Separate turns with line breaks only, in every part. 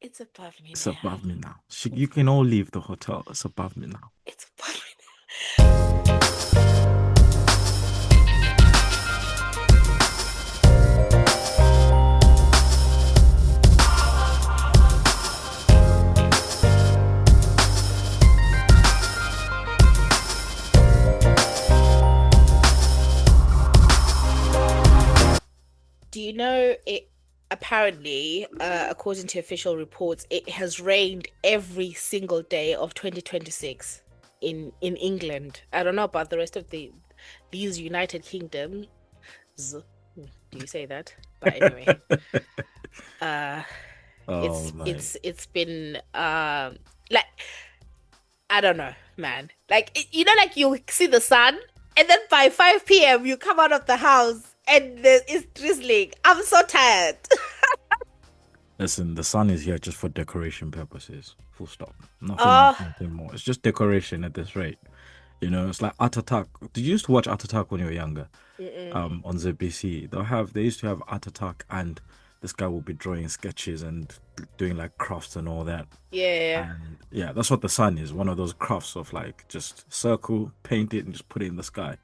It's above me
It's
now.
above me now. You
It's
can all leave the hotel. It's above me now.
it's above me now. Do you know it? Apparently, according to official reports, it has rained every single day of 2026 in England. I don't know about the rest of these United Kingdoms. Do you say that? But anyway, uh,
Oh my.
it's been like I don't know, man. Like you know, like you see the sun, and then by 5 p.m. you come out of the house and it's drizzling. I'm so tired.
Listen, the sun is here just for decoration purposes. Full stop. Nothing else,
Oh,
nothing more. It's just decoration at this rate. You know, it's like Art Attack. Did you used to watch Art Attack when you were younger?
mm-mm.
On ZBC. They used to have Art Attack, and this guy will be drawing sketches and doing like crafts and all that.
Yeah.
And yeah, that's what the sun is. One of those crafts of like just circle, paint it, and just put it in the sky.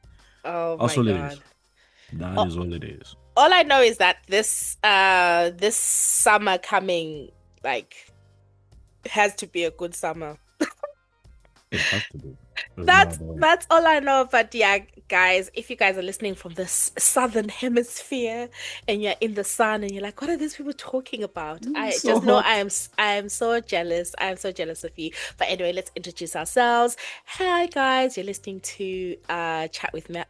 Oh
That's
my
all it is.
God.
That
All,
is all it is.
all I know is that this summer coming like has to be a good summer.
It has to be. There's no
That's
other way.
that's all I know. But yeah, guys, if you guys are listening from the southern hemisphere and you're in the sun and you're like, what are these people talking about?
It's
I
so
just know
hot.
I am so jealous. I am so jealous of you. But anyway, let's introduce ourselves. Hi guys, you're listening to Chat with Matt.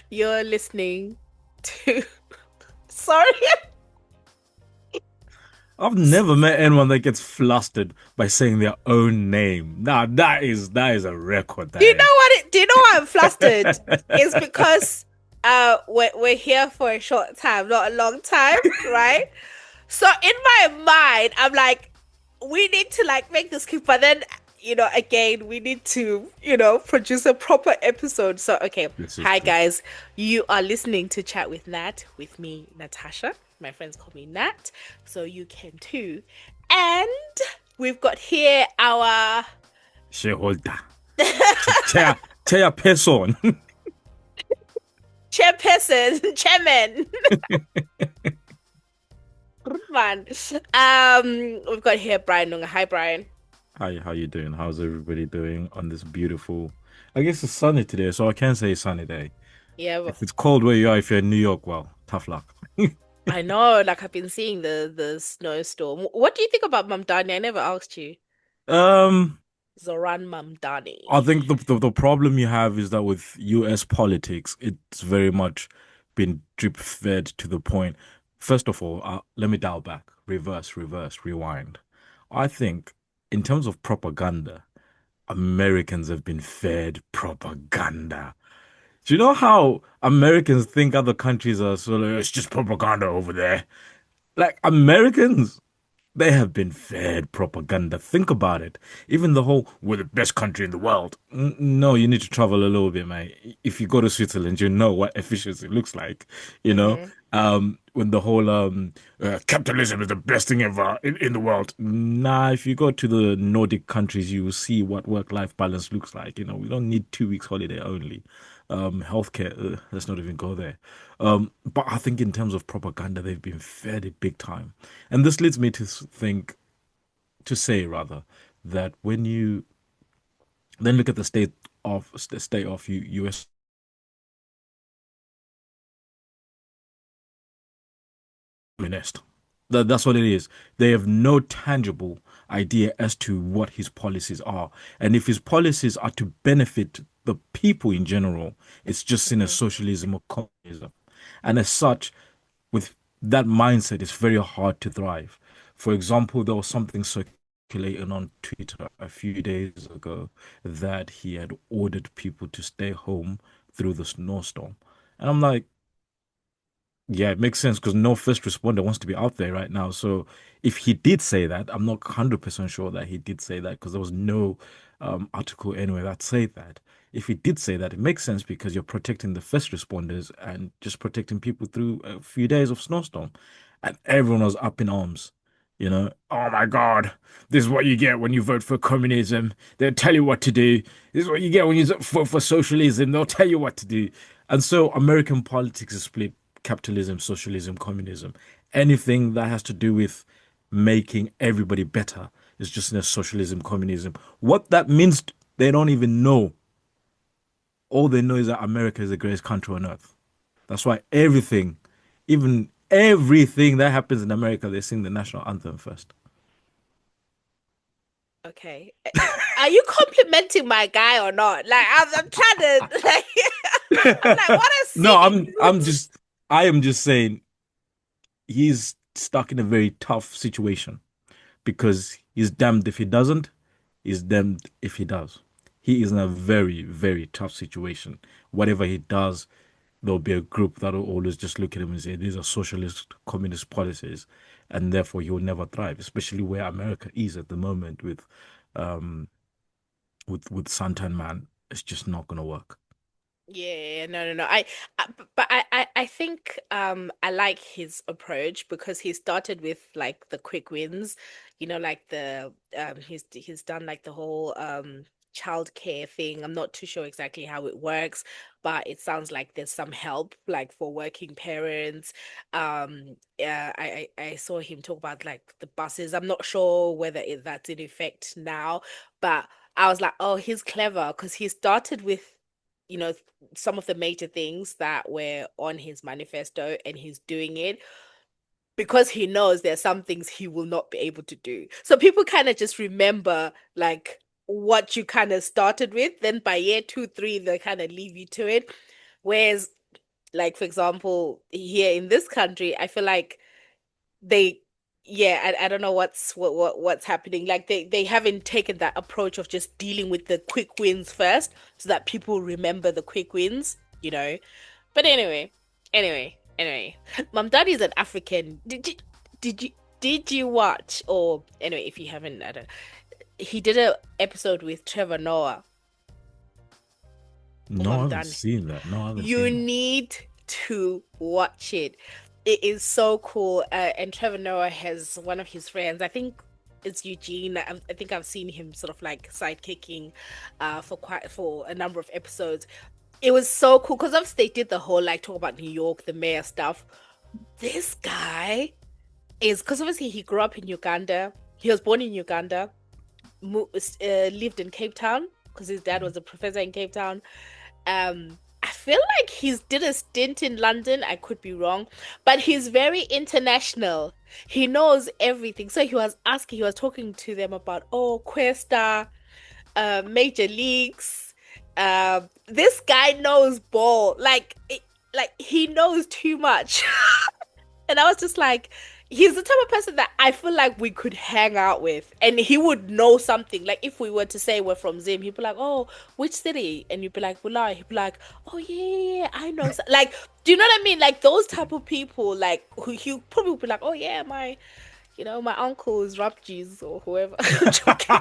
You're listening to sorry.
I've never met anyone that gets flustered by saying their own name. Now that is a record.
Do you
That
know
is.
what do you know why I'm flustered? It's because we're here for a short time, not a long time, right? So in my mind, I'm like, we need to like make this quick, but then again, we need to, produce a proper episode. So okay,
This is
hi
true.
guys. You are listening to Chat with Nat with me, Natasha. My friends call me Nat, so you can too. And we've got here our
Shareholder. Chair, person.
chairperson, chairman. Man. We've got here Brian Nunga. Hi, Brian.
How you doing? How's everybody doing on this beautiful? I guess it's sunny today, so I can say sunny day.
Yeah,
If it's cold where you are, if you're in New York, well, tough luck.
I know. Like I've been seeing the snowstorm. What do you think about Mamdani? I never asked you.
Um,
Zohran Mamdani.
I think the problem you have is that with US politics, it's very much been drip fed to the point. First of all, let me dial back, reverse, rewind. I think in terms of propaganda, Americans have been fed propaganda. Do you know how Americans think other countries are sort of, it's just propaganda over there? Like Americans, they have been fed propaganda. Think about it. Even the whole, we're the best country in the world. No, you need to travel a little bit, mate. If you go to Switzerland, you know what efficiency looks like. You know,
Mm-hmm.
when the whole capitalism is the best thing ever in the world. Nah, if you go to the Nordic countries, you will see what work-life balance looks like. You know, we don't need 2 weeks holiday only. Healthcare, let's not even go there. But I think in terms of propaganda, they've been fed it big time. And this leads me to think, to say rather, that when you then look at the state of US communist, that's what it is. They have no tangible idea as to what his policies are, and if his policies are to benefit the people in general, it's just seen as
Mm-hmm.
socialism or communism, and as such, with that mindset, it's very hard to thrive. For example, there was something circulating on Twitter a few days ago that he had ordered people to stay home through the snowstorm. And I'm like, yeah, it makes sense because no first responder wants to be out there right now. So if he did say that, I'm not 100% sure that he did say that because there was no article anywhere that said that. If he did say that, it makes sense because you're protecting the first responders and just protecting people through a few days of snowstorm. and everyone was up in arms. Oh my God, this is what you get when you vote for communism. They'll tell you what to do. This is what you get when you vote for socialism. They'll tell you what to do. And so American politics is split: capitalism, socialism, communism. Anything that has to do with making everybody better is just in a socialism, communism. What that means, they don't even know. All they know is that America is the greatest country on earth. That's why everything, even everything that happens in America, they sing the national anthem first.
Okay. Are you complimenting my guy or not? Like I'm trying to like I'm like, what a
No,
silly
I am just saying he's stuck in a very tough situation because he's damned if he doesn't, he's damned if he does. He is in a very, very tough situation. Whatever he does, there'll be a group that'll always just look at him and say, these are socialist, communist policies, and therefore he'll never thrive, especially where America is at the moment um with Santan Man. It's just not gonna work.
Yeah, no, no, no. But I think I like his approach because he started with like the quick wins, like the he's done like the whole childcare thing. I'm not too sure exactly how it works, but it sounds like there's some help like for working parents. Yeah, I saw him talk about like the buses. I'm not sure whether that's in effect now, but I was like, oh, he's clever because he started with you know some of the major things that were on his manifesto and he's doing it because he knows there's some things he will not be able to do. So people kind of just remember like what you kind of started with, then by year two, three, they kind of leave you to it. Whereas, like, for example, here in this country, I feel like they yeah, I don't know what's happening. Like they haven't taken that approach of just dealing with the quick wins first so that people remember the quick wins. But anyway. Mom Daddy is an African. Did you watch or anyway, if you haven't, I don't he did a episode with Trevor Noah or
No, I
Mom
haven't
Dan.
seen that. No, I haven't
You
seen that.
need to watch it. It is so cool. And Trevor Noah has one of his friends. I think it's Eugene. I think I've seen him sort of like sidekicking, for a number of episodes. It was so cool because obviously they did the whole like talk about New York, the mayor stuff. This guy is because obviously he grew up in Uganda. He was born in Uganda, lived in Cape Town because his dad was a professor in Cape Town. I feel like he's did a stint in London. I could be wrong, but he's very international. He knows everything. So he was talking to them about Questa, major leagues. This guy knows ball. Like he knows too much. And I was just like, he's the type of person that I feel like we could hang out with, and he would know something. Like if we were to say we're from Zim, he'd be like, "Oh, which city?" And you'd be like, "Bulai." He'd be like, "Oh yeah, yeah, yeah, I know." Like, do you know what I mean? Like those type of people, like who he probably would be like, "Oh yeah, my uncle is Rapjis or whoever." Joking.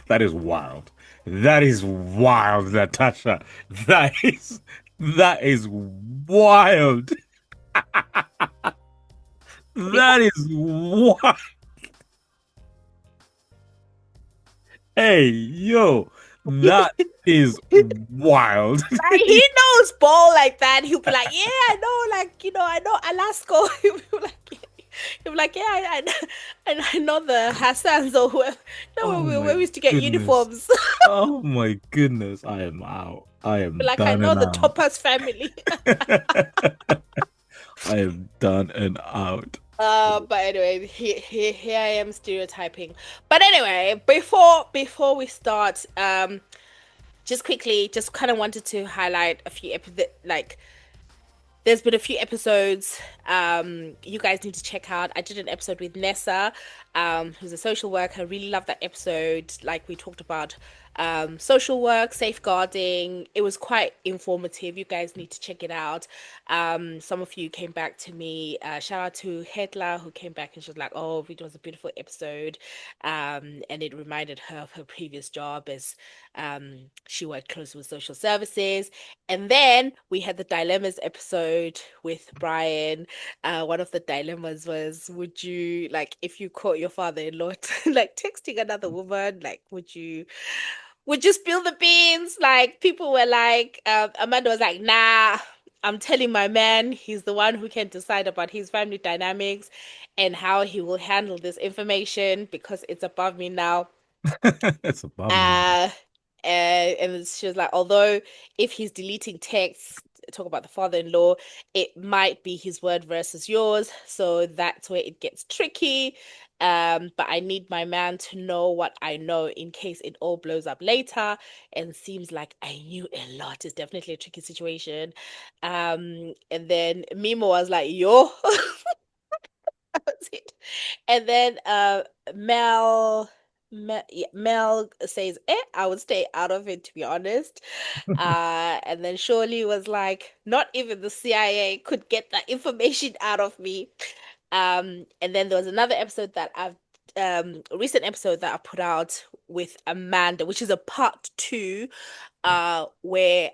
That is wild. That is wild, Natasha. That is wild. That is wild. Hey, yo, that is wild.
Like he knows ball like that. He'll be like, "Yeah, I know, like I know Alaska." He'll be like, "Yeah, I know the Hassans or whoever. No,
Oh
where
my
we used to get
goodness.
uniforms."
Oh my goodness. I am out. I
Be
am
like, "I
done
know
and
the
out.
Topaz family."
I am done and out.
But anyway, here I am stereotyping. But anyway, before we start, just quickly, just kind of wanted to highlight a few episodes, like there's been a few episodes you guys need to check out. I did an episode with Nessa, who's a social worker. Really love that episode. Like we talked about social work, safeguarding. It was quite informative. You guys need to check it out. Some of you came back to me. Shout out to Hedla who came back and she was like, "Oh, it was a beautiful episode," and it reminded her of her previous job as She worked closely with social services. And then we had the dilemmas episode with Brian. One of the dilemmas was, would you, like, if you caught your father-in-law like texting another woman, like, would you spill the beans? Like, people were like, Amanda was like, nah, I'm telling my man, he's the one who can decide about his family dynamics and how he will handle this information because it's above me now.
It's above me now.
Uh, and she was like, although if he's deleting texts, talk about the father-in-law, it might be his word versus yours. So that's where it gets tricky. But I need my man to know what I know in case it all blows up later. And seems like I knew a lot. It's definitely a tricky situation. And then Mimo was like, yo, that's it. And then Mel says, I would stay out of it, to be honest. And then Shirley was like, not even the CIA could get that information out of me. And then there was another episode that I've a recent episode that I put out with Amanda, which is a part two, where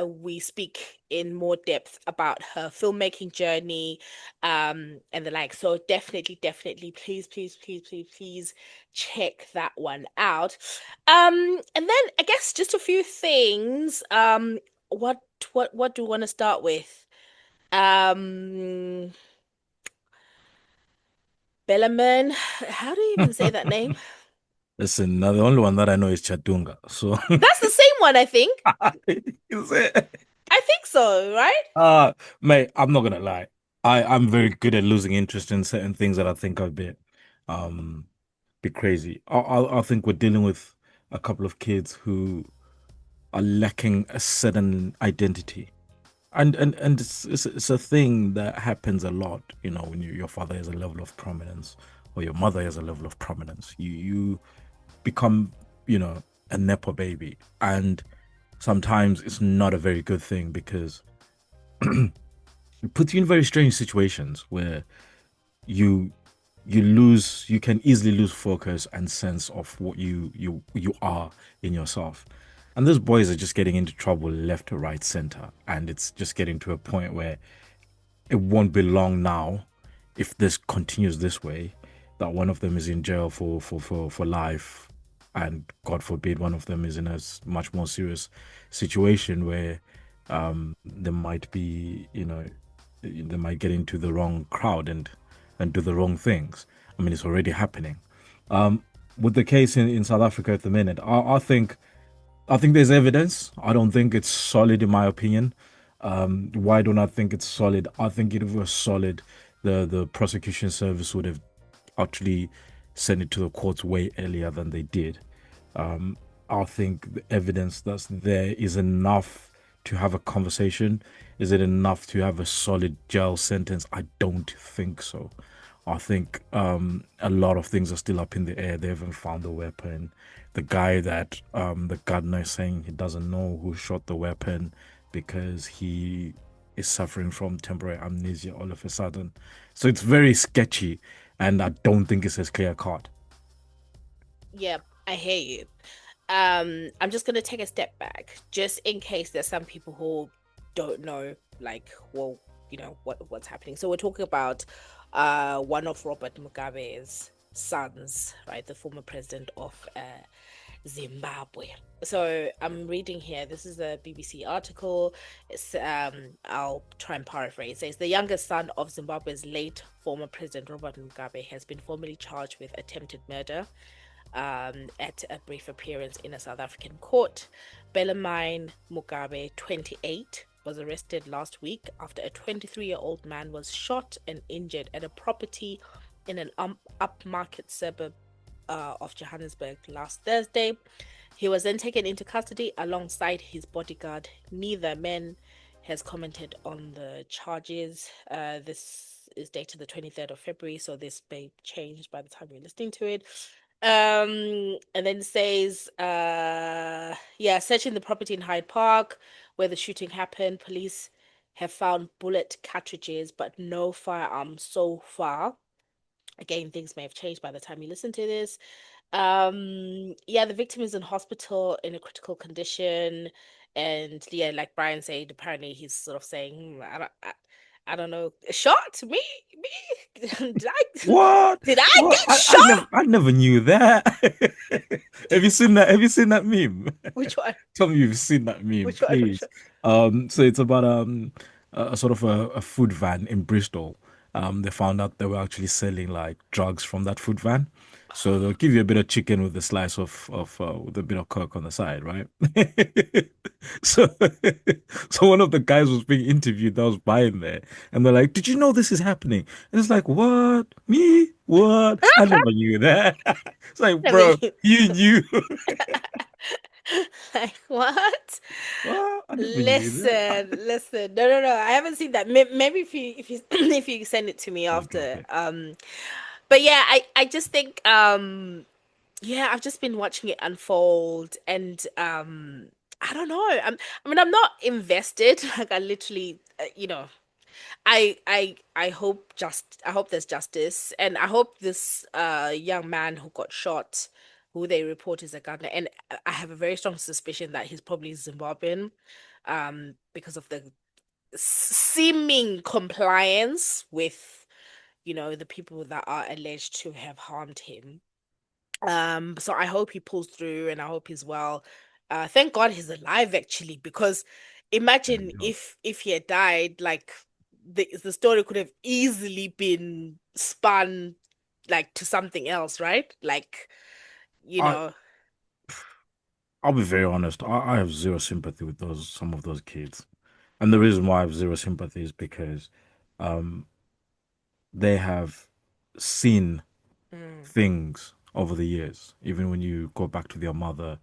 we speak in more depth about her filmmaking journey, and the like. So definitely, please check that one out. And then I guess just a few things. What what do we want to start with? Um, Bellarmine, how do you even say that name?
Listen, now the only one that I know is Chatunga. So
That's the same one, I think.
is it?
I think so, right?
Uh, mate, I'm not gonna lie. I'm very good at losing interest in certain things that I think are um bit crazy. I think we're dealing with a couple of kids who are lacking a certain identity. And it's a thing that happens a lot, when your father has a level of prominence or your mother has a level of prominence. You become, a nepo baby, and sometimes it's not a very good thing because it puts you in very strange situations where you you can easily lose focus and sense of what you are in yourself. And those boys are just getting into trouble left, right, center, and it's just getting to a point where it won't be long now, if this continues this way, that one of them is in jail for life, and God forbid one of them is in a much more serious situation where they might be, they might get into the wrong crowd and do the wrong things. I mean, it's already happening. With the case in South Africa at the minute, I think there's evidence. I don't think it's solid, in my opinion. Why don't I think it's solid? I think if it was solid, the prosecution service would have actually sent it to the courts way earlier than they did. I think the evidence that's there is enough to have a conversation. Is it enough to have a solid jail sentence? I don't think so. I think a lot of things are still up in the air. They haven't found the weapon. The guy that the gardener is saying he doesn't know who shot the weapon because he is suffering from temporary amnesia all of a sudden. So it's very sketchy, and I don't think it's as clear cut.
Yeah, I hear you. I'm just gonna take a step back, just in case there's some people who don't know, like, well, what's happening. So we're talking about one of Robert Mugabe's sons, right? The former president of Zimbabwe. So I'm reading here. This is a BBC article. It's I'll try and paraphrase. It says the youngest son of Zimbabwe's late former president Robert Mugabe has been formally charged with attempted murder, at a brief appearance in a South African court. Bellarmine Mugabe, 28, was arrested last week after a 23-year-old man was shot and injured at a property in an upmarket suburb of Johannesburg last Thursday. He was then taken into custody alongside his bodyguard. Neither man has commented on the charges. This is dated the 23rd of February, so this may change by the time you're listening to it. And then says, yeah, searching the property in Hyde Park where the shooting happened, police have found bullet cartridges, but no firearms so far. Again, things may have changed by the time you listen to this. Yeah, the victim is in hospital in a critical condition, and yeah, like Brian said, apparently he's sort of saying, I don't know, shot me, did I,
What?
did I
What?
get shot?
I never knew that. Have you seen that? Have you seen that meme?
Which one?
Tell me you've seen that meme,
Which one? Which
please.
one?
So it's about a sort of a food van in Bristol. They found out they were actually selling like drugs from that food van. So they'll give you a bit of chicken with a slice of with a bit of coke on the side, right? So so one of the guys was being interviewed that was buying there, and they're like, "Did you know this is happening?" And it's like, "What? Me? What? I never knew that." It's like,
I
bro,
mean,
you knew.
like what?
What? I never knew that.
Listen. No, no, no. I haven't seen that. Maybe if you if you send it to me
Okay,
after.
okay.
But yeah, I just think yeah, I've just been watching it unfold, and I don't know. I mean, I'm not invested. Like I literally, I hope I hope there's justice, and I hope this young man who got shot, who they report is a gunner, and I have a very strong suspicion that he's probably Zimbabwean, because of the seeming compliance with, the people that are alleged to have harmed him. So I hope he pulls through, and I hope he's well. Thank God he's alive actually, because
There
imagine
you go.
if he had died, like the story could have easily been spun like to something else, right? Like, you
I
know,
I'll be very honest. I have zero sympathy with those some of those kids, and the reason why I have zero sympathy is because um they have seen
mm,
things over the years. Even when you go back to their mother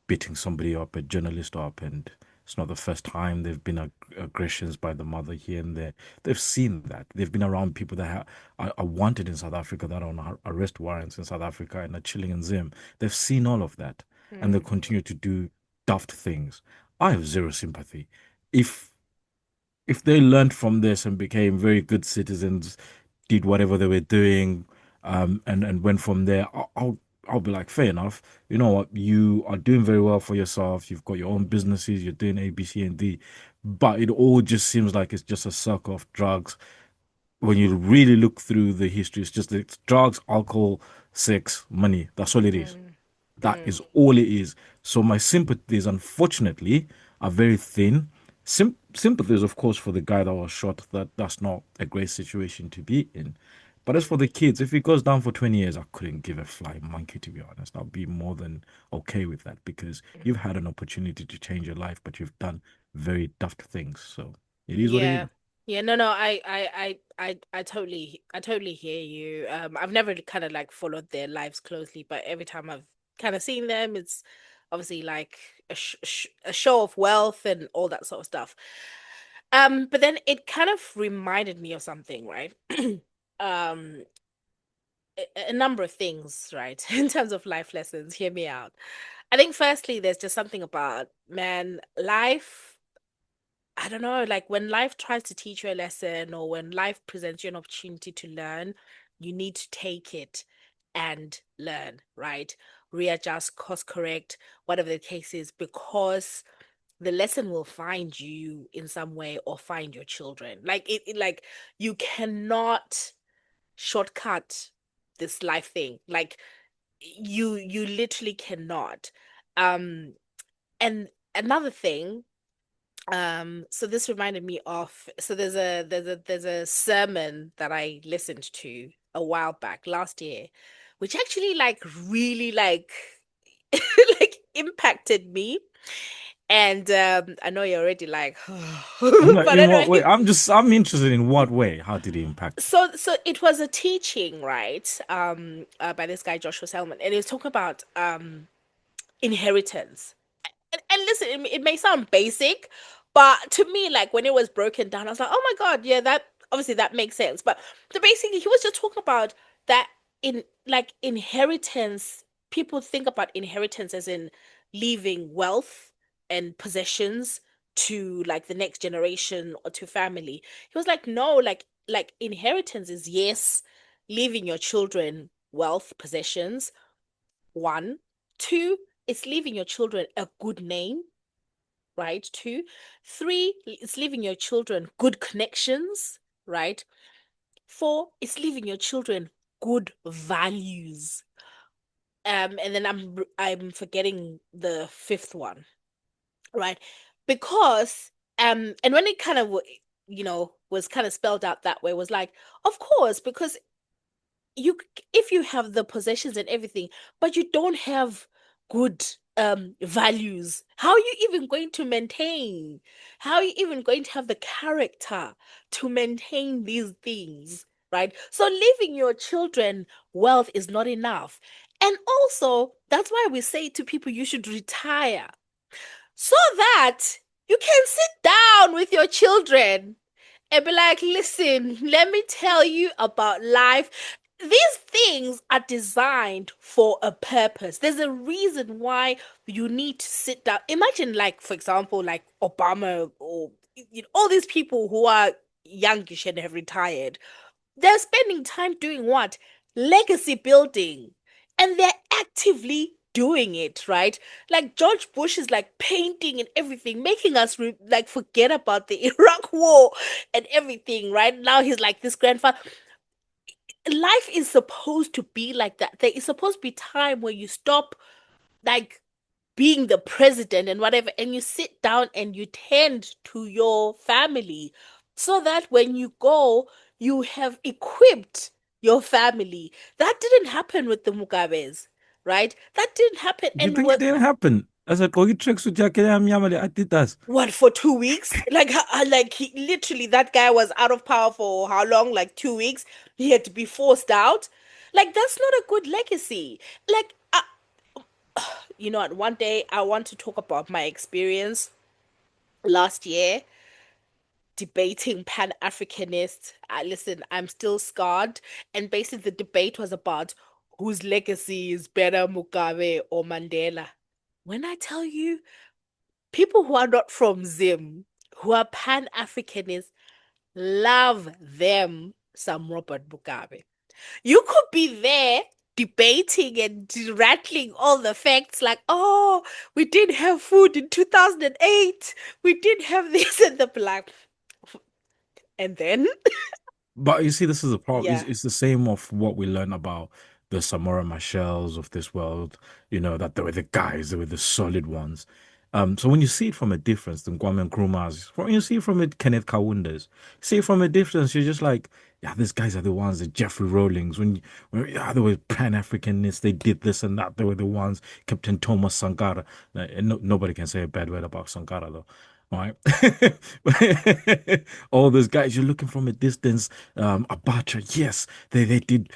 beating somebody up, a journalist up, and it's not the first time there've been aggressions by the mother here and there. They've seen that. They've been around people that are wanted in South Africa, that are on arrest warrants in South Africa and are chilling in Zim. They've seen all of that, and they
mm,
continue to do daft things. I have zero sympathy. If if they learned from this and became very good citizens, did whatever they were doing, and went from there, I'll be like, fair enough. You know what? You are doing very well for yourself. You've got your own businesses. You're doing A, B, C, and D, but it all just seems like it's just a circle of drugs. When you really look through the history, it's just it's drugs, alcohol, sex, money. That's all it is.
mm,
That
mm.
is all it is. So my sympathies, unfortunately, are very thin. Sympathies, of course, for the guy that was shot. That's not a great situation to be in. But as for the kids, if it goes down for 20 years, I couldn't give a flying monkey, to be honest. I'll be more than okay with that because you've had an opportunity to change your life, but you've done very daft things. So it is what it
Yeah.
is.
Yeah, no, no, I totally hear you. I've never kind of like followed their lives closely, but every time I've kind of seen them, it's obviously like a show of wealth and all that sort of stuff. But then it kind of reminded me of something, right? Um, a number of things, right? In terms of life lessons, hear me out. I think firstly, there's just something about, man, life. I don't know, like when life tries to teach you a lesson, or when life presents you an opportunity to learn, you need to take it and learn, right? Readjust, course correct, whatever the case is, because the lesson will find you in some way or find your children. Like like you cannot shortcut this life thing. Like you literally cannot. Um, and another thing, so this reminded me of, so there's a sermon that I listened to a while back last year, which actually like really like like impacted me. And I know you're already like
I'm like,
but
in what way?
anyway,
I'm interested in what way. How did it impact you?
so it was a teaching, right? By this guy Joshua Selman, and he was talking about inheritance. And listen, it may sound basic, but to me, like when it was broken down, I was like, oh my God, yeah, that obviously that makes sense. But basically, he was just talking about that in like inheritance. People think about inheritance as in leaving wealth and possessions to like the next generation or to family. He was like, no, like inheritance is, yes, leaving your children wealth, possessions, One. Two, it's leaving your children a good name, right? Two. Three, it's leaving your children good connections, right? Four, it's leaving your children good values. And then I'm forgetting the fifth one, right? Because and when it kind of was kind of spelled out that way, was like, of course, because you if you have the possessions and everything, but you don't have good values, how are you even going to maintain? How are you even going to have the character to maintain these things, right? So leaving your children wealth is not enough. And also, that's why we say to people you should retire so that you can sit down with your children and be like, listen, let me tell you about life. These things are designed for a purpose. There's a reason why you need to sit down. Imagine, like, for example, like Obama or all these people who are youngish and have retired. They're spending time doing what? Legacy building. And they're actively doing it, right? Like George Bush is like painting and everything, making us like forget about the Iraq war and everything, right? Now he's like this grandfather. Life is supposed to be like that. There is supposed to be time where you stop like being the president and whatever, and you sit down and you tend to your family so that when you go, you have equipped your family. That didn't happen with the Mugabes, right? That didn't happen.
You
And
think it
what
didn't happen? I said, "Kogi tricks with I did that."
what for 2 weeks? Like he literally that guy was out of power for how long? Like 2 weeks. He had to be forced out. Like that's not a good legacy. Like you know what? One day I want to talk about my experience last year debating Pan-Africanists. Listen, I'm still scarred. And basically, the debate was about whose legacy is better, Mugabe or Mandela. When I tell you, people who are not from Zim, who are Pan-Africanists, love them some Robert Mugabe. You could be there debating and rattling all the facts like, oh, we didn't have food in 2008. We didn't have this and the black. And then
But you see, this is the problem.
yeah.
It's the same of what we learn about the Samora Machels of this world, that they were the guys, they were the solid ones. So when you see it from a distance, the Kwame Nkrumahs, when you see it from a Kenneth Kaundas, see it from a distance, you're just like, yeah, these guys are the ones, the Jeffrey Rawlings, yeah, they were Pan-Africanists, they did this and that, they were the ones, Captain Thomas Sankara. Nobody can say a bad word about Sankara though. All right. All those guys you're looking from a distance, Abacha, yes, they did,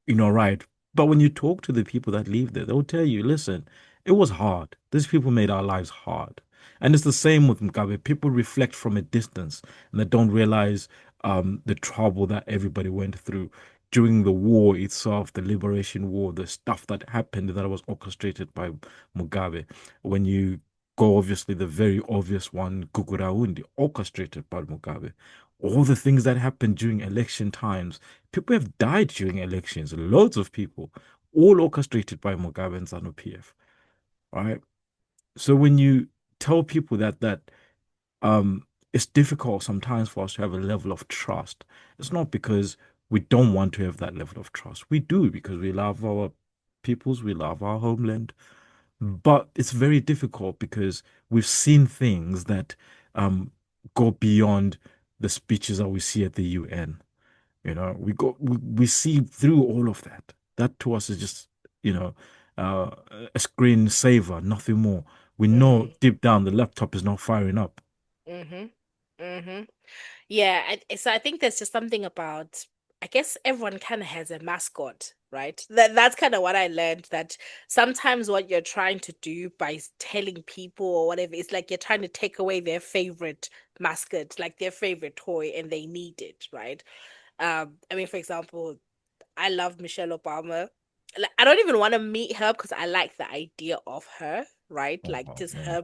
right. But when you talk to the people that live there, they'll tell you, listen, it was hard. These people made our lives hard. And it's the same with Mugabe. People reflect from a distance and they don't realize the trouble that everybody went through during the war itself, the liberation war, the stuff that happened that was orchestrated by Mugabe. When you go, obviously, the very obvious one, Guguraundi, orchestrated by Mugabe. All the things that happened during election times, people have died during elections, loads of people, all orchestrated by Mugabe and ZANU PF, right? So when you tell people that it's difficult sometimes for us to have a level of trust, it's not because we don't want to have that level of trust. We do because we love our peoples, we love our homeland, but it's very difficult because we've seen things that um, go beyond the speeches that we see at the UN. We see through all of that. That to us is just, you know, uh, a screen saver, nothing more. We know
Mm,
deep down the laptop is not firing up.
mm-hmm. Mm-hmm. Yeah, so I think there's just something about, I guess everyone kind of has a mascot, right? That's kind of what I learned, that sometimes what you're trying to do by telling people or whatever, it's like you're trying to take away their favorite mascot, like their favorite toy, and they need it, right? I mean, for example, I love Michelle Obama. Like, I don't even want to meet her because I like the idea of her, right? Like
Oh,
just
man.
her.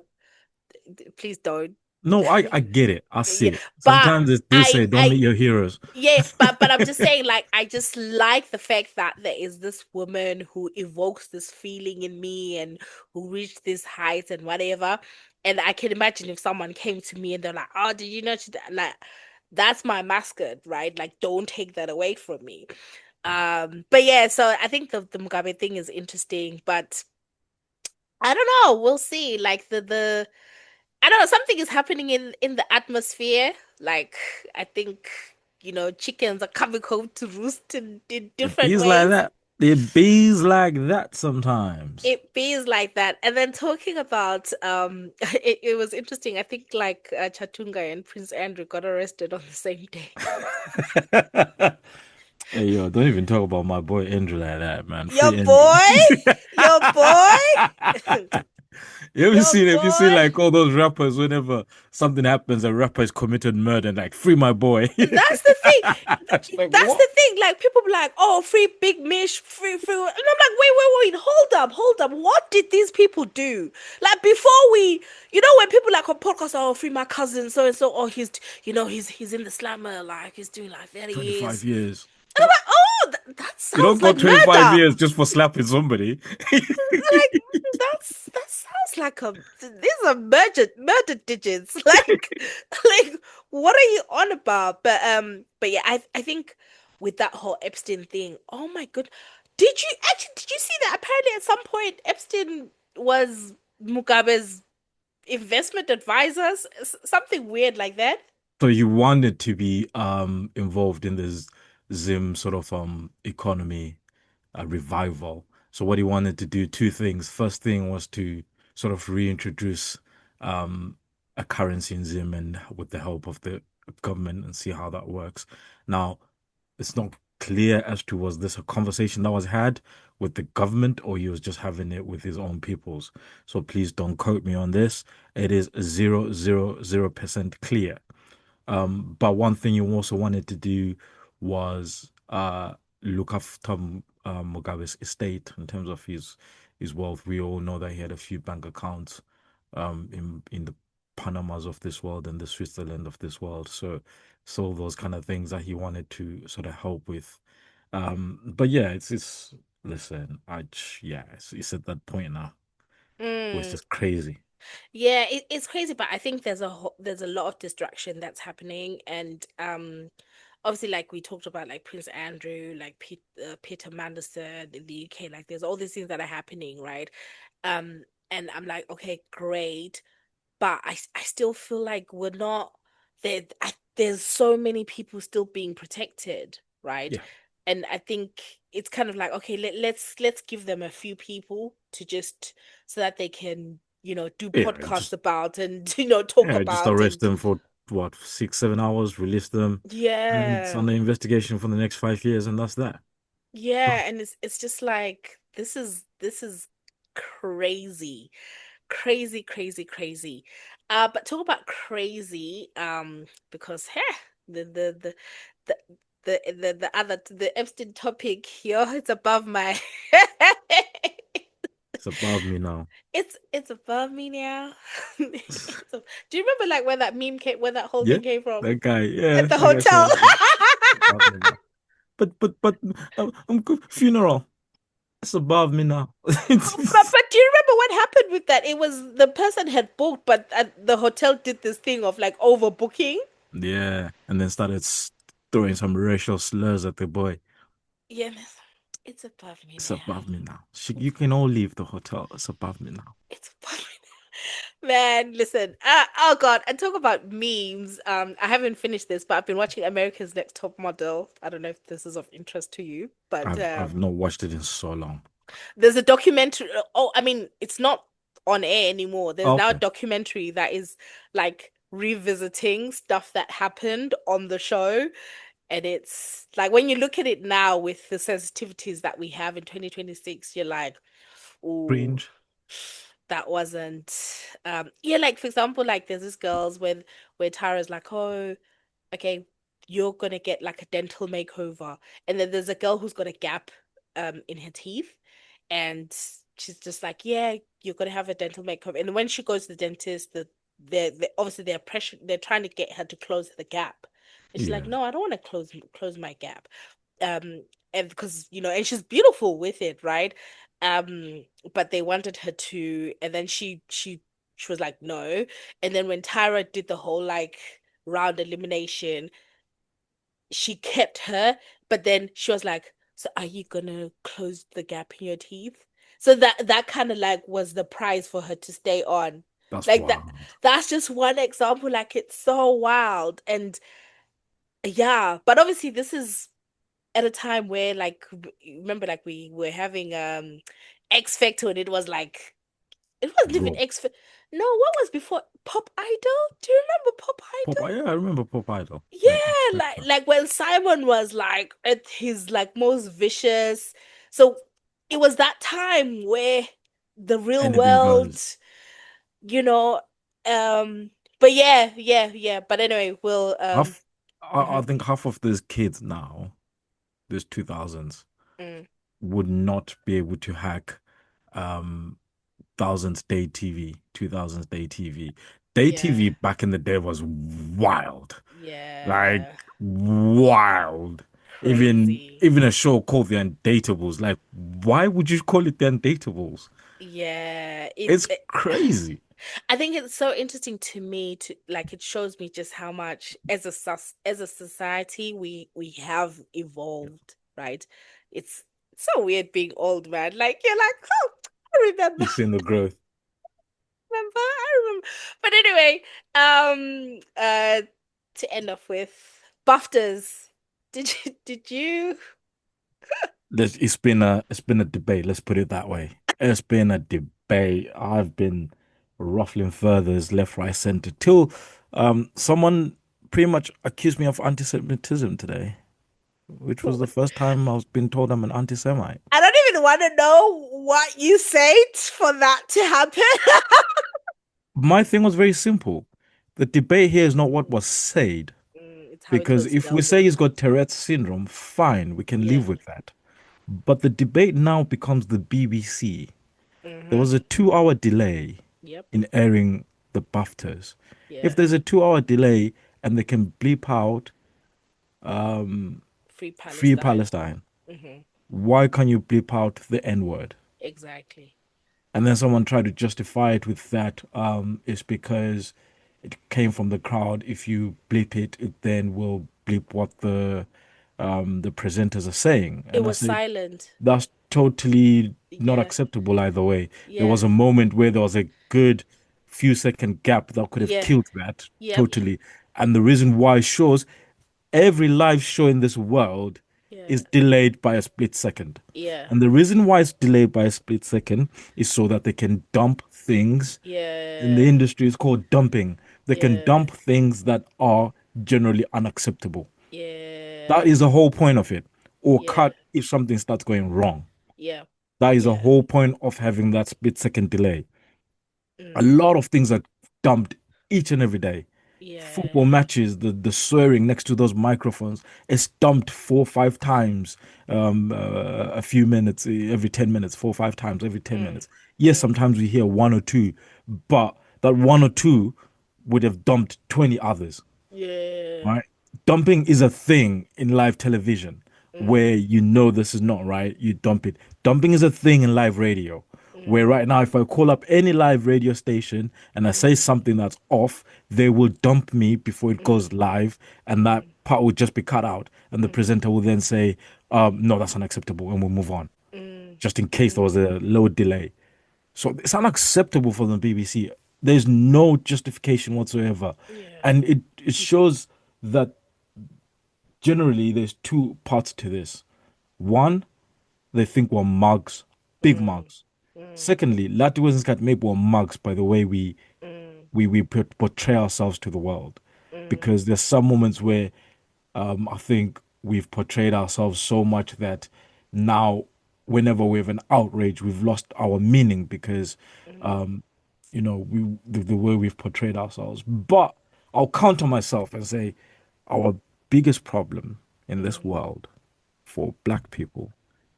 Please don't.
No, I get it. I see
Yeah,
it.
but
Sometimes they
I
say don't
I
meet your heroes.
yeah, but I'm just saying, like, I just like the fact that there is this woman who evokes this feeling in me and who reached this height and whatever. And I can imagine if someone came to me and they're like, "Oh, did you know like that's my mascot, right? Like, don't take that away from me." But yeah, so I think the Mugabe thing is interesting, but I don't know. We'll see. Like the I don't know, something is happening in the atmosphere. Like I think, chickens are coming home to roost in
It
different
bees like
ways.
that. It bees like that sometimes.
It feels like that. And then talking about it was interesting. I think like Chatunga and Prince Andrew got arrested on the same day.
Hey yo, don't even talk about my boy Andrew like that, man.
Your
Free Andrew.
boy, your boy,
You ever
your
seen have you seen
boy.
like all those rappers whenever something happens, a rapper is committed murder and like free my boy.
That's the thing.
Like
That's
what?
the thing. Like people be like, "Oh, free Big Mish, free," and I'm like, "Wait, hold up, hold up. What did these people do? Like before we, when people like on podcasts, oh, free my cousin, so and so, oh, he's in the slammer, like he's doing like 30
25
years."
years.
And I'm like, "Oh, that
You don't
sounds
go
like
25
murder."
years just for slapping somebody.
Like that sounds like these are murder digits. Like what are you on about? But yeah, I think with that whole Epstein thing, oh my god. Did you see that apparently at some point Epstein was Mugabe's investment advisors? Something weird like that.
So you wanted to be involved in this Zim sort of economy revival. So what he wanted to do, two things. First thing was to sort of reintroduce um, a currency in Zim and with the help of the government and see how that works. Now, it's not clear as to was this a conversation that was had with the government or he was just having it with his own peoples. So please don't quote me on this. It is 000% clear. But one thing you also wanted to do was look after Mugabe's estate in terms of his wealth. We all know that he had a few bank accounts in the Panamas of this world and the Switzerland of this world. So those kind of things that he wanted to sort of help with. But yeah, it's listen, yeah, it's at that point now where it's
Mm.
just crazy.
Yeah, it's crazy, but I think there's a lot of distraction that's happening, and obviously, like we talked about, like Prince Andrew, like Peter Mandelson in the UK, like there's all these things that are happening, right? Um, and I'm like, okay, great, but I still feel like we're not there. There's so many people still being protected, right?
Yeah,
And I think it's kind of like, okay, let's give them a few people to just so that they can, do
yeah,
podcasts
just
about and talk
yeah, just
about
arrest
and
them for what, 6, 7 hours, release them, and it's
yeah.
under investigation for the next 5 years, and that's that.
Yeah, and it's just like this is crazy. Crazy, crazy, crazy. But talk about crazy, because the the the Epstein topic here, it's above my
It's above me now.
it's above me now. Do you remember like where that whole
Yeah,
thing came from?
that guy. Yeah,
At the
that guy
hotel.
said it's above me now. But I'm good. Funeral. It's above me now.
But do you remember what happened with that? It was the person had booked, but the hotel did this thing of like overbooking.
Yeah, and then started throwing some racial slurs at the boy.
Yeah, miss, it's above me
It's
now.
above me now. You
It's
can all leave the hotel. It's above me now.
it's above me now. Man, listen. Oh God, and talk about memes. I haven't finished this, but I've been watching America's Next Top Model. I don't know if this is of interest to you, but
I've not watched it in so long.
there's a documentary. Oh, I mean, it's not on air anymore. There's now a
Okay.
documentary that is like revisiting stuff that happened on the show. And it's like when you look at it now with the sensitivities that we have in 2026, you're like, oh,
Cringe.
that wasn't yeah, like for example, like there's this girls where Tara's like, oh, okay, you're gonna get like a dental makeover. And then there's a girl who's got a gap in her teeth, and she's just like, yeah, you're gonna have a dental makeover. And when she goes to the dentist, they're obviously they're trying to get her to close the gap, and she's like,
Yeah,
no, I don't want to close my gap. um and because and she's beautiful with it, right? But they wanted her to, and then she was like no. And then when Tyra did the whole like round elimination, she kept her, but then she was like, so are you gonna close the gap in your teeth? So that kind of like was the prize for her to stay on.
that's
Like
wild.
that's just one example. Like it's so wild. And yeah, but obviously this is at a time where like remember, like we were having X Factor, and it was like it wasn't even
Raw.
No, what was before Pop Idol? Do you remember Pop
Pop,
Idol?
yeah, I remember Pop Idol and X
Yeah, like
Factor.
like when Simon was like at his like most vicious. So it was that time where the real
Anything
world,
goes.
you know, but yeah. But anyway, we'll
Half, I
mhm,
think half of these kids now, these 2000s,
mm,
would not be able to hack um thousands day TV, 2000s day TV. Day
yeah,
TV back in the day was wild, like
yeah,
wild. Even
crazy.
even a show called The Undateables, like why would you call it The Undateables?
Yeah,
It's crazy.
I think it's so interesting to me to like it shows me just how much as as a society we have evolved, right? It's so weird being old, man. Like you're like, oh, I remember,
You've seen the growth.
I remember. But anyway, to end off with BAFTAs. Did you
It's been a debate. Let's put it that way. It's been a debate. I've been ruffling furthers left, right, center till someone pretty much accused me of anti-Semitism today, which was the first time I was being told I'm an anti-Semite.
I don't even want to know what you said for that to happen.
My thing was very simple. The debate here is not what was said,
It's how it
because
was
if we
dealt
say
with.
he's got Tourette's syndrome, fine, we can
Yeah.
live with that. But the debate now becomes the BBC. There
Mm-hmm.
was a 2 hour delay
Yep.
in airing the BAFTAs. If
Yeah.
there's a 2 hour delay and they can bleep out
Free
Free
Palestine.
Palestine,
Mm-hmm.
why can't you bleep out the N word?
Exactly.
And then someone tried to justify it with that it's because it came from the crowd. If you bleep it, it then will bleep what the presenters are saying.
It
And I
was
say
silent.
that's totally not
Yeah.
acceptable either way. There
Yeah.
was a moment where there was a good few-second gap that could have
Yeah.
killed that
Yep.
totally. And the reason why shows every live show in this world
Yeah.
is delayed by a split second.
Yeah.
And the reason why it's delayed by a split second is so that they can dump things. In the
Yeah.
industry, it's called dumping. They can
Yeah.
dump things that are generally unacceptable.
Yeah.
That is the whole point of it. Or
Yeah.
cut if something starts going wrong.
Yeah.
That is the
Yeah.
whole point of having that split second delay. A
Mm.
lot of things are dumped each and every day. Football
Yeah.
matches, the swearing next to those microphones is dumped 4 or 5 times, a few minutes every 10 minutes, 4 or 5 times every ten
Mm.
minutes. Yes,
Mm.
sometimes we hear one or two, but that one or two would have dumped 20 others.
Yeah.
Right? Dumping is a thing in live television
Mm.
where you know this is not right, you dump it. Dumping is a thing in live radio where
Mm.
right now, if I call up any live radio station and I say
Mm.
something that's off, they will dump me before it
Mm.
goes live, and that
Mm.
part will just be cut out. And the
Mm.
presenter will then say, no, that's unacceptable, and we'll move on,
Mm.
just in case there
Mm.
was a low delay. So it's unacceptable for the BBC. There's no justification whatsoever.
Yeah.
And it shows that generally there's two parts to this. One, they think we're mugs, big
Mm.
mugs.
Mm.
Secondly, Lati Wizenskat maybe we're mugs by the way we
Mm.
we we portray ourselves to the world.
Mm.
Because there's some moments where I think we've portrayed ourselves so much that now whenever we have an outrage, we've lost our meaning because
Mm.
the way we've portrayed ourselves. But I'll counter myself and say our biggest problem in this
Mm.
world for black people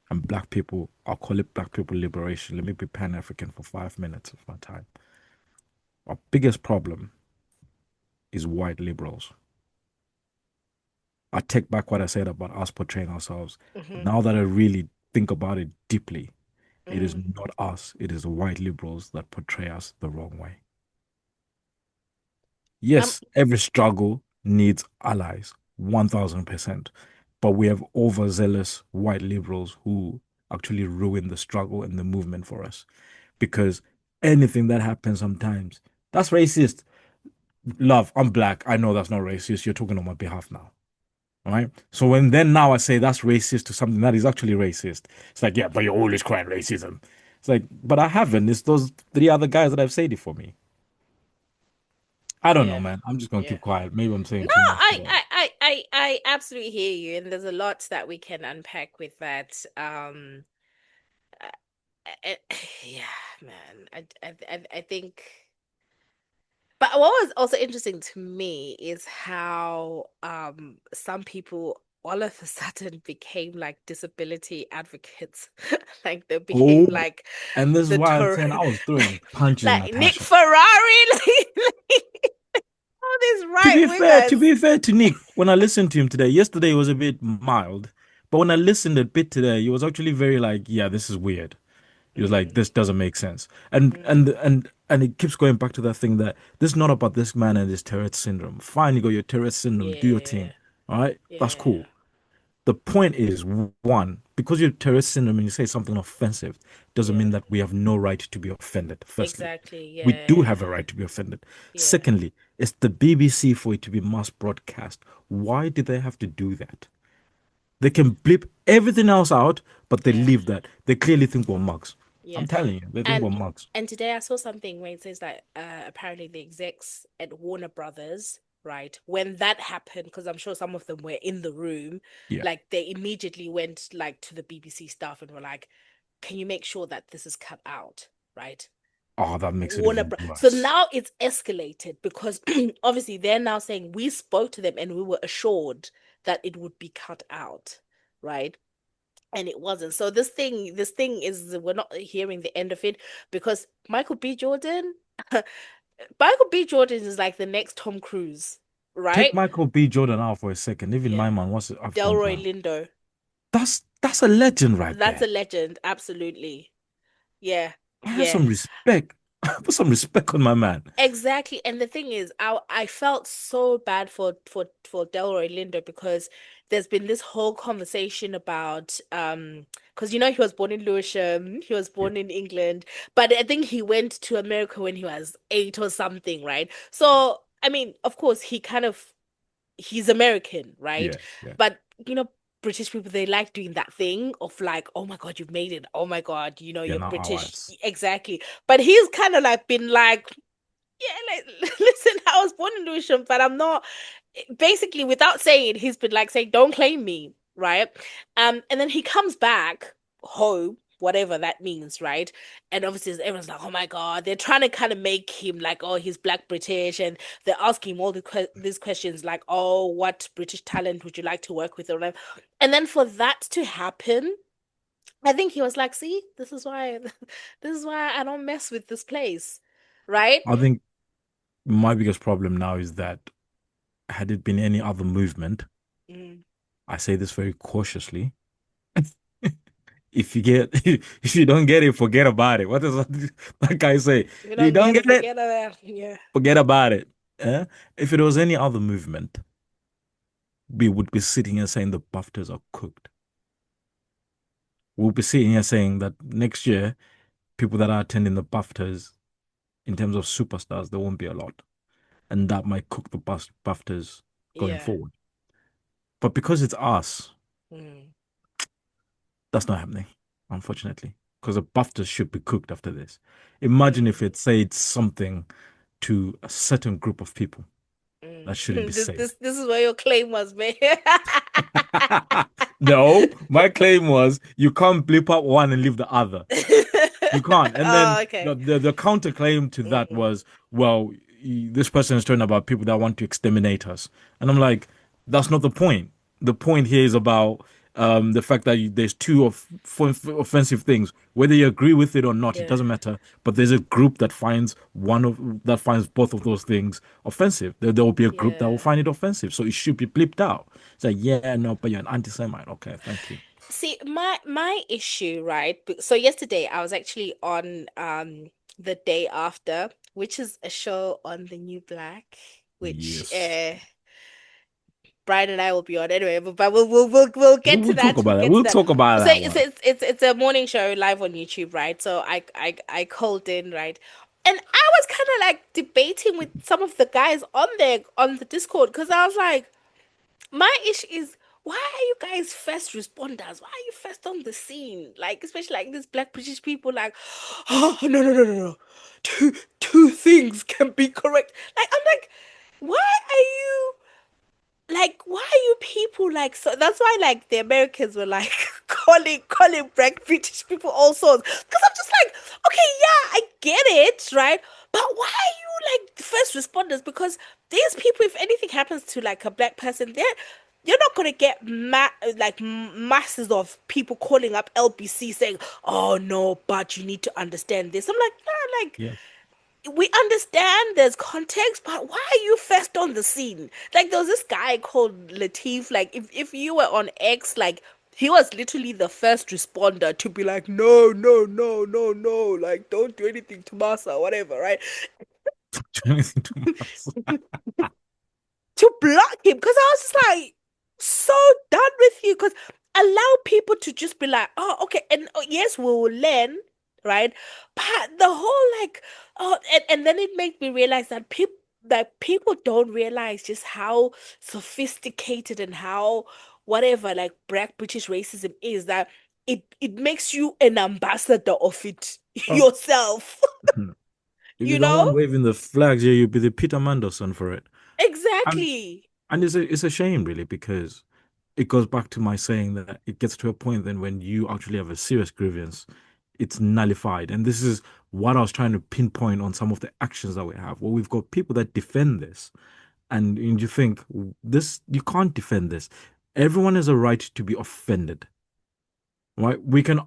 and black people, I'll call it black people liberation. Let me be Pan African for 5 minutes of my time. Our biggest problem is white liberals. I take back what I said about us portraying ourselves.
Mm-hmm.
Now that I really think about it deeply, it is
Mm.
not us, it is the white liberals that portray us the wrong way.
Um,
Yes, every struggle needs allies, 1000%. But we have overzealous white liberals who actually ruin the struggle and the movement for us. Because anything that happens sometimes, that's racist. Love, I'm black. I know that's not racist. You're talking on my behalf now. All right. So when then now I say that's racist to something that is actually racist, it's like, yeah, but you're always crying racism. It's like, but I haven't. It's those three other guys that have said it for me. I don't know,
yeah,
man. I'm just gonna
yeah.
keep quiet. Maybe I'm saying
No,
too much, but
I absolutely hear you, and there's a lot that we can unpack with that. Uh, yeah, man. I think. But what was also interesting to me is how some people all of a sudden became like disability advocates. Like they became
oh,
like
and this is
the
why I'm
tour
saying I was throwing punches in
like Nick
Natasha.
Ferrari, like all these
To
right
be fair, to
wingers.
be fair to Nick, when I listened to him today, yesterday was a bit mild, but when I listened a bit today, he was actually very like, yeah, this is weird. He was like,
Mm,
this doesn't make sense. And
mm,
and and and it keeps going back to that thing that this is not about this man and his Tourette syndrome. Fine, you got your Tourette syndrome, do your
yeah,
thing. All right? That's
yeah,
cool. The point is, one, because you have Tourette syndrome and you say something offensive, doesn't
yeah.
mean that we have no right to be offended, firstly.
Exactly.
We do
Yeah,
have a right to be offended.
yeah,
Secondly, it's the BBC for it to be mass broadcast. Why did they have to do that? They can blip everything else out, but they
yeah,
leave that. They clearly think we're mugs.
yeah.
I'm telling you, they think
And
we're mugs.
and today I saw something where it says that apparently the execs at Warner Brothers, right, when that happened, because I'm sure some of them were in the room,
Yeah.
like they immediately went like to the BBC staff and were like, "Can you make sure that this is cut out?" Right?
Oh, that makes it
Warner
even
Bros. So
worse.
now it's escalated because obviously they're now saying we spoke to them and we were assured that it would be cut out, right? And it wasn't. So this thing is we're not hearing the end of it because Michael B. Jordan is like the next Tom Cruise,
Take
right?
Michael B. Jordan out for a second. Even
Yeah.
my man, what's it? I've gone
Delroy
blank.
Lindo.
That's a legend right
That's a
there.
legend, absolutely. Yeah.
I have
Yeah.
some respect. Put some respect on my man.
Exactly. And the thing is, I felt so bad for Delroy Lindo because there's been this whole conversation about because you know he was born in Lewisham, he was
Yeah,
born in England, but I think he went to America when he was 8 or something, right? So, I mean, of course, he's American, right?
yeah, yeah,
But you know, British people they like doing that thing of like, oh my God, you've made it. Oh my God, you know,
yeah.
you're
Not
British.
ours.
Exactly. But he's kind of like been like yeah, like listen, I was born in Lewisham, but I'm not basically without saying it, he's been like saying, don't claim me, right? And then he comes back home, whatever that means, right? And obviously everyone's like, oh my God, they're trying to kind of make him like, oh, he's black British, and they're asking him all these questions like, oh, what British talent would you like to work with? Or whatever. And then for that to happen, I think he was like, see, this is why I don't mess with this place, right?
I think my biggest problem now is that had it been any other movement,
Mm.
I say this very cautiously. If you get, if you don't get it, forget about it. What does that guy say?
If you
You
don't
don't
get it,
get it,
forget about it. Yeah.
forget about it. Eh? If it was any other movement, we would be sitting here saying the BAFTAs are cooked. We'll be sitting here saying that next year, people that are attending the BAFTAs in terms of superstars, there won't be a lot. And that might cook the BAFTAs going
Yeah.
forward. But because it's us,
Mm.
that's not happening, unfortunately. Because the BAFTAs should be cooked after this. Imagine
Mm.
if it said something to a certain group of people
Mm.
that shouldn't be
This
said.
this this is where your claim was made.
No, my claim was you can't blip out one and leave the other. You can't. And then
Oh, okay.
the counterclaim to that
Mm.
was, well, this person is talking about people that want to exterminate us. And I'm like, that's not the point. The point here is about The fact that there's two of offensive things, whether you agree with it or not, it
Yeah,
doesn't matter. But there's a group that finds both of those things offensive. There will be a group that will
yeah.
find it offensive, so it should be blipped out. It's like, yeah, no, but you're an anti-Semite. Okay, thank you.
See, my issue, right? So yesterday I was actually on the day after, which is a show on the new Black, which
Yes.
Brian and I will be on anyway, but we'll get to
We'll talk
that. We'll
about that.
get to
We'll
that.
talk about
So
that
it's
one.
it's it's, it's a morning show live on YouTube, right? So I called in, right? And I was kind of like debating with some of the guys on there on the Discord because I was like, my issue is why are you guys first responders? Why are you first on the scene? Like, especially like these black British people, like, oh no. Two things can be correct. Like, I'm like, why are you like why are you people like so that's why like the Americans were like calling black British people all sorts because I'm just like okay yeah I get it right but why are you like first responders because these people if anything happens to like a black person you're not gonna get masses of people calling up LBC saying oh no but you need to understand this I'm like nah like
Yeah.
we understand there's context, but why are you first on the scene? Like there was this guy called Latif. Like if you were on X, like he was literally the first responder to be like, no, like don't do anything to Masa, whatever, right?
Anything too much.
To block him because I was just like so done with you because allow people to just be like, oh, okay, and oh, yes, we will learn, right? But the whole like, oh, and then it made me realize that people don't realize just how sophisticated and how whatever like black British racism is that it makes you an ambassador of it
Oh.
yourself,
If
you
you're the
know?
one waving the flags, yeah, you'll be the Peter Mandelson for it. And
Exactly.
and it's a shame really because it goes back to my saying that it gets to a point then when you actually have a serious grievance, it's nullified. And this is what I was trying to pinpoint on some of the actions that we have. Well, we've got people that defend this, and you think this you can't defend this. Everyone has a right to be offended, right? We can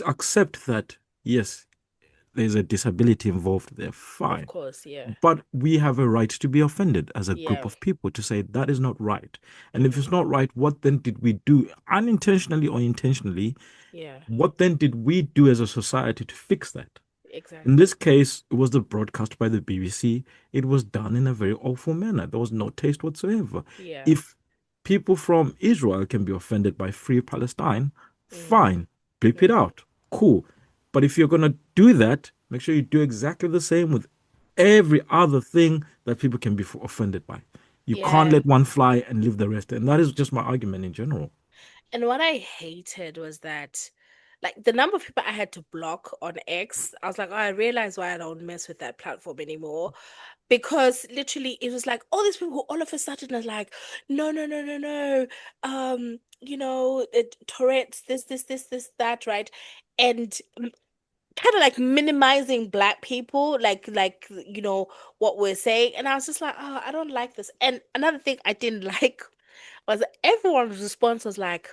accept that yes, there's a disability involved there,
Of
fine.
course, yeah.
But we have a right to be offended as a group
Yeah.
of people to say that is not right. And if it's
Hmm.
not right, what then did we do, unintentionally or intentionally?
Yeah,
What then did we do as a society to fix that? In
exactly.
this case, it was the broadcast by the BBC. It was done in a very awful manner. There was no taste whatsoever.
Yeah.
If people from Israel can be offended by Free Palestine,
Mm,
fine, bleep it
mm.
out. Cool. But if you're going to do that, make sure you do exactly the same with every other thing that people can be offended by. You can't
Yeah.
let one fly and leave the rest. And that is just my argument in general.
And what I hated was that, like, the number of people I had to block on X, I was like, oh, I realized why I don't mess with that platform anymore. Because literally, it was like all these people all of a sudden are like, no. Tourette's, that, right? And kind of like minimizing black people what we're saying and I was just like oh I don't like this and another thing I didn't like was that everyone's response was like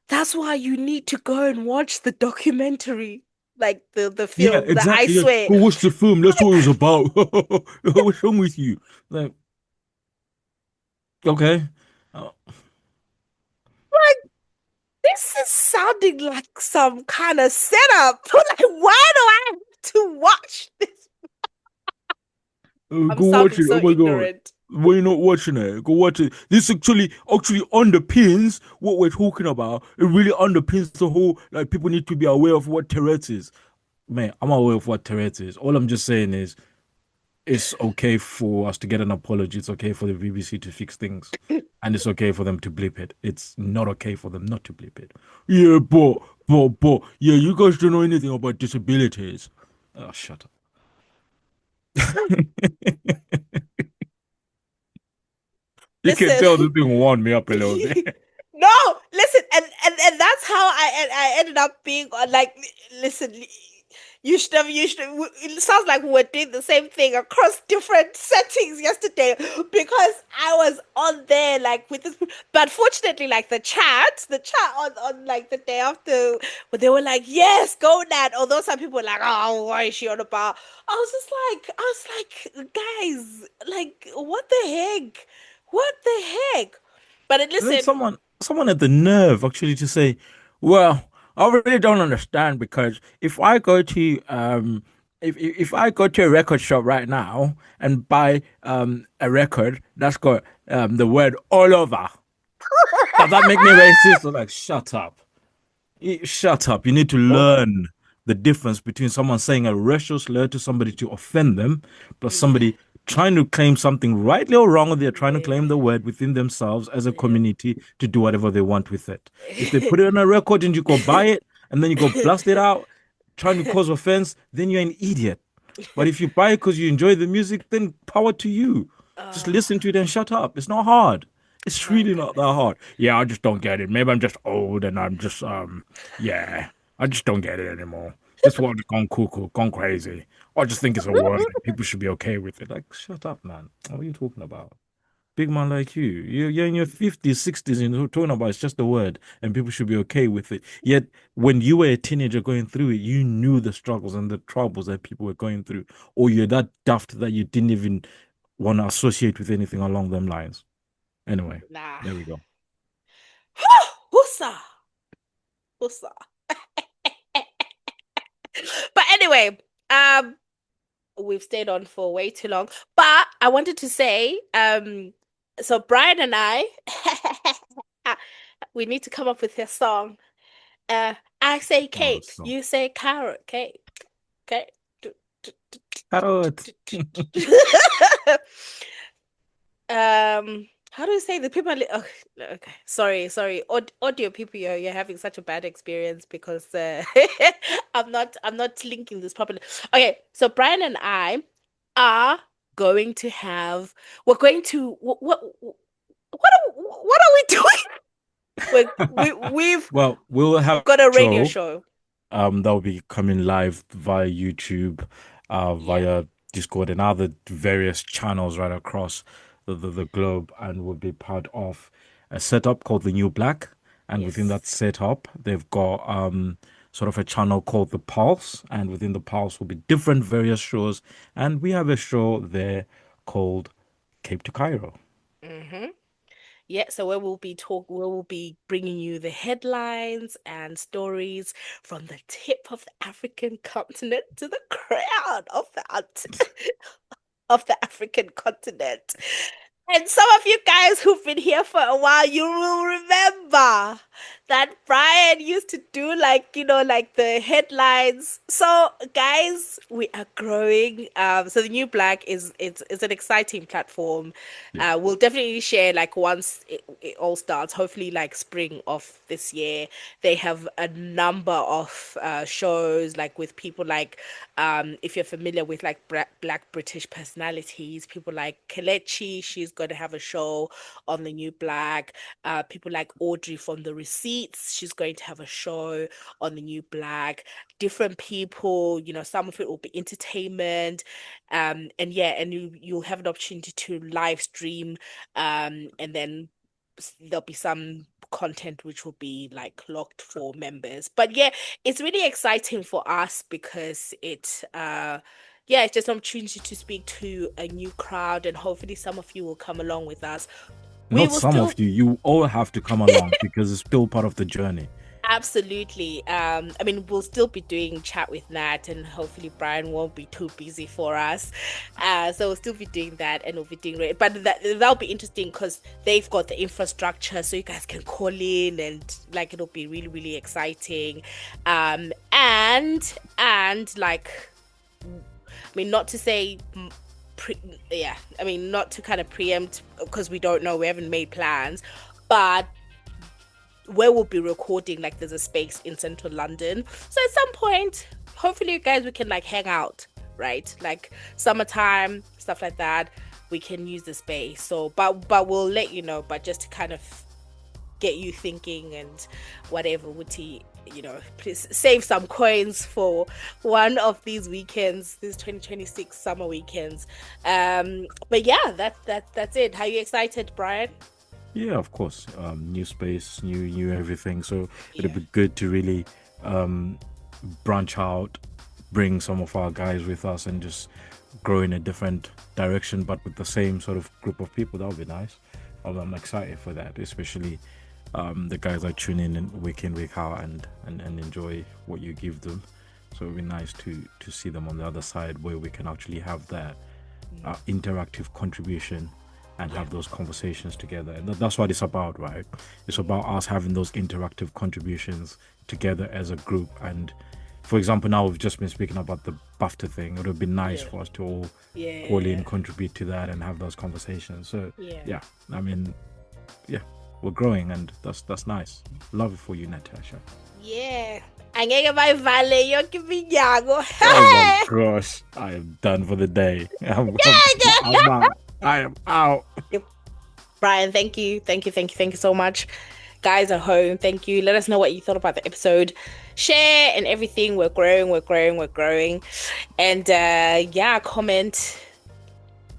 that's why you need to go and watch the documentary like the
Yeah,
film that I
exactly. Yeah.
swear
Go watch the film. That's what it
like,
was about. What's wrong with you? Like, okay. Uh,
like this is sounding like some kind of setup like why do I have to watch this I'm
Go watch
sounding
it.
so
Oh my God.
ignorant.
Why you not watching it? Go watch it. This actually underpins what we're talking about. It really underpins the whole like people need to be aware of what Tourette's is. Man, I'm aware of what Tourette's is. All I'm just saying is it's okay for us to get an apology. It's okay for the BBC to fix things. And it's okay for them to bleep it. It's not okay for them not to bleep it. Yeah, yeah, you guys don't know anything about disabilities. Oh, shut up. You can tell this
Listen,
thing wound me up a little bit.
no, listen, and that's how I ended up being on. Like, listen, It sounds like we were doing the same thing across different settings yesterday because I was on there like with this, but fortunately, like the chat on like the day after, but they were like, "Yes, go Nat." Although some people were like, "Oh, what is she on about?" I was like, guys, like, what the heck? What the heck? But
And then
listen,
someone had the nerve actually to say, "Well, I really don't understand because if I go to a record shop right now and buy a record that's got the word all over, does that make me racist?" I'm like, shut up. Shut up. You need to learn the difference between someone saying a racial slur to somebody to offend them, but
yeah,
somebody trying to claim something rightly or wrongly, they're trying to claim
yeah,
the word within themselves as a
yeah.
community to do whatever they want with it. If they put it on a record and you go buy it and then you go blast it out, trying to cause offense, then you're an idiot. But if you buy it because you enjoy the music, then power to you. Just
Oh
listen to it and shut up. It's not hard. It's
my
really not that
goodness.
hard. Yeah, I just don't get it. Maybe I'm just old and I'm just yeah. I just don't get it anymore. This world has gone cuckoo, gone crazy. I just think it's a word and people should be okay with it. Like, shut up, man. What are you talking about? Big man like you. You're in your 50s, 60s, and you're talking about it's just a word and people should be okay with it. Yet, when you were a teenager going through it, you knew the struggles and the troubles that people were going through. Or you're that daft that you didn't even want to associate with anything along them lines. Anyway,
Nah.
there we go.
Hussa. Hussa. But anyway, um, we've stayed on for way too long. But I wanted to say, so Brian and I, we need to come up with a song. I say
Oh,
cake,
so
you say carrot cake. Okay.
carrot.
How do you say the people? Oh, okay, sorry. Audio people, you're having such a bad experience because I'm not linking this properly. Okay, so Brian and I are going to have. We're going to what are we doing? We've
Well, we'll have
got a
a
radio
show
show.
that will be coming live via YouTube,
Yeah.
via Discord and other various channels right across the globe, and will be part of a setup called the New Black. And within that
Yes.
setup, they've got sort of a channel called the Pulse, and within the Pulse will be different various shows, and we have a show there called Cape to Cairo.
Mm-hmm. Yeah, so we will be bringing you the headlines and stories from the tip of the African continent to the crown of of the African continent. And some of you guys who've been here for a while, you will remember that Brian used to do like, like the headlines. So guys, we are growing. So the New Black is an exciting platform.
Yeah.
We'll definitely share like once it all starts, hopefully like spring of this year. They have a number of shows like with people like if you're familiar with like black British personalities, people like Kelechi, she's going to have a show on the New Black. People like Audrey from The Receipts, she's going to have a show on the New Black. Different people, some of it will be entertainment, and yeah, and you'll have an opportunity to live stream, and then there'll be some content which will be like locked for members. But yeah, it's really exciting for us because yeah, it's just an opportunity to speak to a new crowd, and hopefully some of you will come along with us. We
Not
will
some of
still
you, you all have to come along because it's still part of the journey.
absolutely. I mean, we'll still be doing chat with Nat, and hopefully Brian won't be too busy for us. So we'll still be doing that, and we'll be doing it. But that'll be interesting because they've got the infrastructure, so you guys can call in, and like it'll be really, really exciting. And like, I mean, not to say. Yeah, I mean, not to kind of preempt because we don't know, we haven't made plans, but where we'll be recording, like there's a space in central London. So at some point, hopefully you guys we can like hang out, right? Like summertime, stuff like that. We can use the space. So but we'll let you know, but just to kind of get you thinking and whatever, Wooty. please save some coins for one of these weekends, these 2026 summer weekends. But yeah, that's it. How you excited, Brian?
Yeah, of course. New space, new everything. So it'll
Yeah.
be good to really branch out, bring some of our guys with us, and just grow in a different direction, but with the same sort of group of people. That would be nice. I'm excited for that, especially the guys that tune in week out and enjoy what you give them. So it'd be nice to see them on the other side where we can actually have that interactive contribution and have those conversations together. And that's what it's about, right? It's about us having those interactive contributions together as a group. And for example, now we've just been speaking about the BAFTA thing. It would be nice for us to all call in, contribute to that, and have those conversations. So yeah, I mean, yeah, we're growing, and that's nice. Love it for you, Natasha.
Yeah. Angeke bayivale yonke iminyango.
Oh my gosh, I am done for the day. I'm out. I am out.
Brian, thank you so much. Guys at home, thank you. Let us know what you thought about the episode. Share and everything. We're growing. And yeah, comment,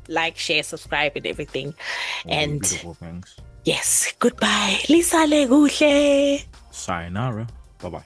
like, share, subscribe, and everything.
All
And
beautiful things.
yes, goodbye. Lisa le kuhle.
Sayonara. Bye bye.